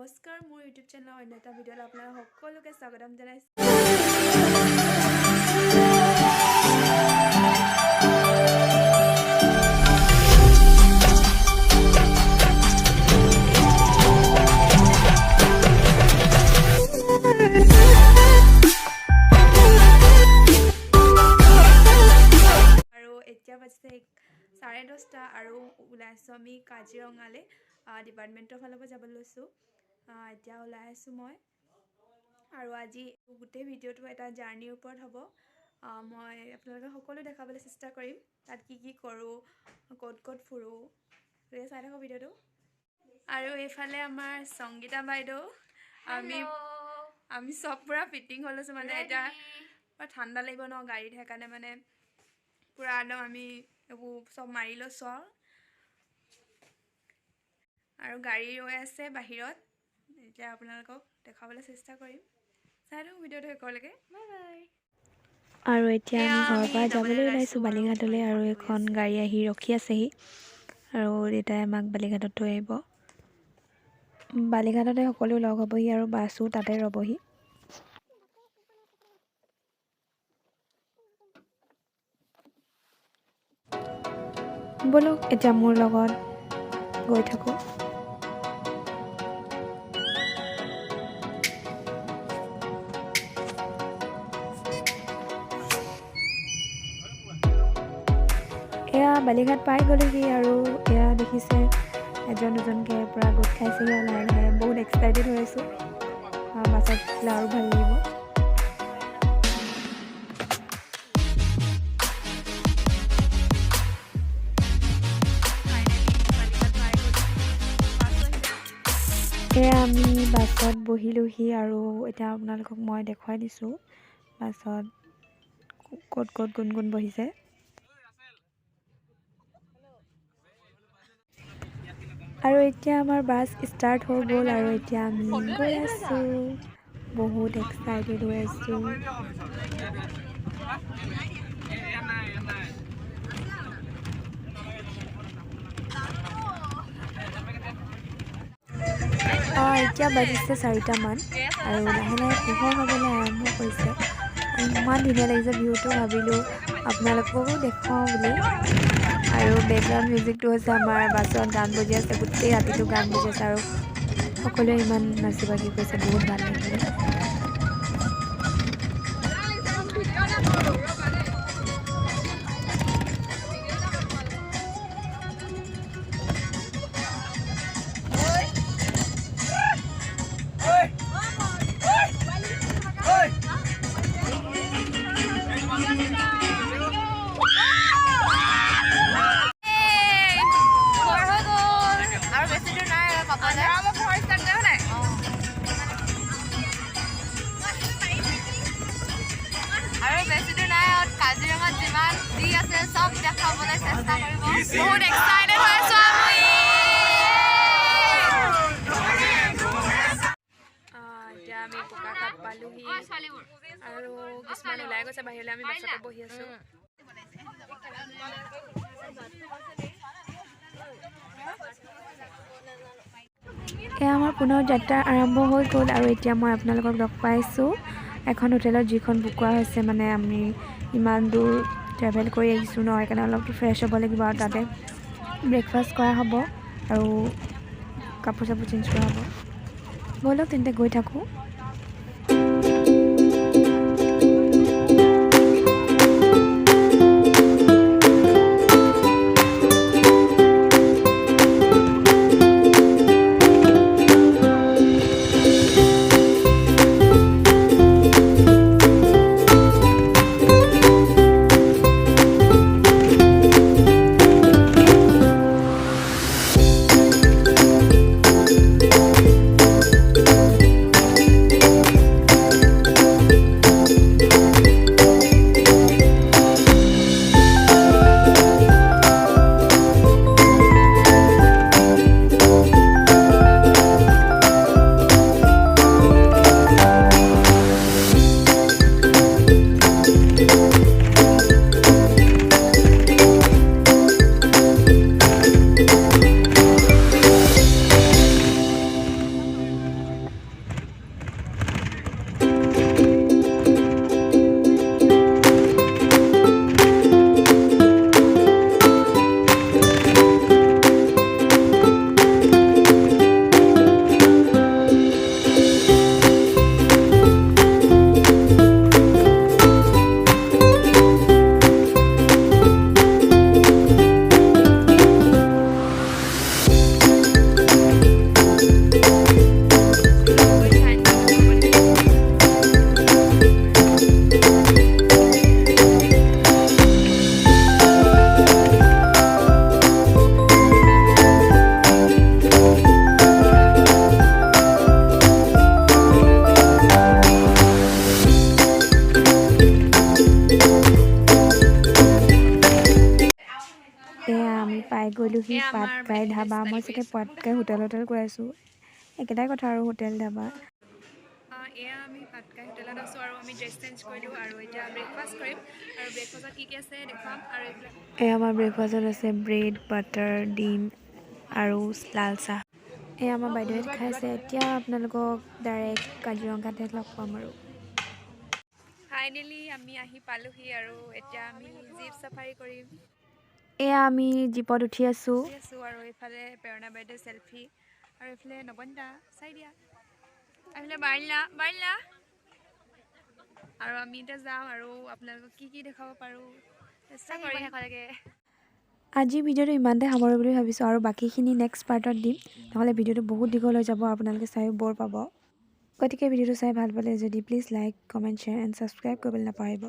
নমস্কাৰ মোৰ ইউটিউব চেনেলৰ অন্য এটা ভিডিঅ'ত আপোনালোক সকলোকে স্বাগতম জনাইছোঁ। আৰু এতিয়া বাজিছে 10:30 আৰু ওলাইছোঁ আমি কাজিৰঙালৈ ডিপাৰ্টমেণ্টৰ ফালৰ পৰা যাব লৈছোঁ। এতিয়া ওলাই আছোঁ মই আৰু আজি গোটেই ভিডিঅ'টো এটা জাৰ্ণিৰ ওপৰত হ'ব। মই আপোনালোকে সকলো দেখাবলৈ চেষ্টা কৰিম, তাত কি কৰোঁ, ক'ত ফুৰোঁ, গতিকে চাই থাকক ভিডিঅ'টো। আৰু এইফালে আমাৰ সংগীতা বাইদেউ, আমি চব পূৰা ফিটিং হৈ লৈছোঁ, মানে এতিয়া ঠাণ্ডা লাগিব ন গাড়ীত, সেইকাৰণে মানে পূৰা একদম আমি এইবোৰ চব মাৰি লৈছোঁ আৰু গাড়ী ৰৈ আছে বাহিৰত। এতিয়া আপোনালোকক দেখাবলৈ চেষ্টা কৰিম, চাই থাকক ভিডিঅ'টো শেষলৈকে। Bye bye. আৰু এতিয়া আমি ঘৰৰ পৰা যাবলৈ ওলাইছোঁ বালিঘাটলৈ, আৰু এখন গাড়ী আহি ৰখি আছেহি আৰু দেউতাই আমাক বালিঘাটত থৈ আহিব। বালিঘাটতে সকলো লগ হ'বহি আৰু বাছো তাতে ৰ'বহি। ব'লক এতিয়া মোৰ লগত গৈ থাকোঁ। এয়া বালিঘাট পাই গ'লেহি আৰু এয়া দেখিছে এজন দুজনকৈ পূৰা গোট খাইছেহি আৰু লাহে লাহে। বহুত এক্সাইটেড হৈ আছোঁ, বাছত উঠিলে আৰু ভাল লাগিব। এয়া আমি বাছত বহিলোহি আৰু এতিয়া আপোনালোকক মই দেখুৱাই দিছোঁ বাছত ক'ত কোন বহিছে। আৰু এতিয়া আমাৰ বাছ ষ্টাৰ্ট হৈ গ'ল আৰু এতিয়া আমি গৈ আছোঁ, বহুত এক্সাইটেড হৈ আছোঁ। এতিয়া বাজিছে 4টামান আৰু লাহে লাহে পোহৰ হ'বলৈ আৰম্ভ কৰিছে। ইমান ধুনীয়া লাগিছে ভিউটো, ভাবিলোঁ আপোনালোককো দেখুৱাওঁ বুলি। আৰু বেকগ্ৰাউণ্ড মিউজিকটো হৈছে আমাৰ বাছত গান বজি আছে, গোটেই ৰাতিটো গান বজি আছে আৰু সকলোৱে ইমান নাচি বাগি গৈছে, বহুত ভাল লাগিলে। কাজিৰঙাত যিমান যি আছে চব দেখাবলৈ চেষ্টা কৰিব। বহুত এক্সাইটেড হৈ আছোঁ আমি। এতিয়া আমি বোকাখাট পালোহি আৰু কিছুমান ওলাই গৈছে বাহিৰলৈ, আমি বাছতে বহি আছোঁ। এয়া আমাৰ পুনৰ যাত্ৰা আৰম্ভ হৈ গ'ল আৰু এতিয়া মই আপোনালোকক লগ পাইছোঁ এখন হোটেলত, যিখন বুক কৰা হৈছে। মানে আমি ইমান দূৰ ট্ৰেভেল কৰি আহিছোঁ ন, সেইকাৰণে অলপ ফ্ৰেছ হ'ব লাগিব আৰু তাতে ব্ৰেকফাষ্ট কৰা হ'ব আৰু কাপোৰ চাপোৰ চেঞ্জ কৰা হ'ব। ব'লক তেন্তে গৈ থাকোঁ। এয়া আমি পাই গ'লোহি এয়া আমাৰ পাটকাই ভাইটিহঁতে ধাবা। মই ষ্টাডি কৰি চাগে আছে। পাটকাই হোটেল কৈ আছোঁ, একেটাই কথা আৰু হোটেল ধাবা। এয়া আমি পাটকাই হোটেলত আছোঁ আৰু আমি ড্ৰেছ চেঞ্জ কৰিলোঁ আৰু এতিয়া ব্ৰেকফাষ্ট কৰিম আৰু ব্ৰেকফাষ্টত কি আছে দেখুৱাম আৰু এইফালে এয়া আমাৰ ব্ৰেকফাষ্টত আছে ব্ৰেড, বাটাৰ, ডিম আৰু লাল চাহ। এয়া আমাৰ বাইদেউহঁত খাইছে। এতিয়া আপোনালোকক ডাইৰেক্ট কাজিৰঙাতে লগ পাম আৰু। ফাইনেলি আমি আহি পালোহি আৰু এতিয়া আমি জীপ চাফাৰী কৰিম। এয়া আমি জীপত উঠি আছোঁ। আৰু এইফালে প্ৰেৰণা বাইদেউ চেল্ফি আৰু এইফালে নৱনীতা চাই দিয়া, এইফালে বাৰিলা আৰু আমি এতিয়া যাওঁ আৰু আপোনালোকক কি দেখাব পাৰোঁ চেষ্টা কৰিম শেষলৈকে। আজি ভিডিঅ'টো ইমানতে সামৰোঁ বুলি ভাবিছোঁ আৰু বাকীখিনি নেক্সট পাৰ্টত দিম, নহ'লে ভিডিঅ'টো বহুত দীঘল হৈ যাব, আপোনালোকে চাই বৰ পাব। গতিকে ভিডিঅ'টো চাই ভাল পালে যদি please like, comment, share and subscribe কৰিবলৈ নাপাহৰিব।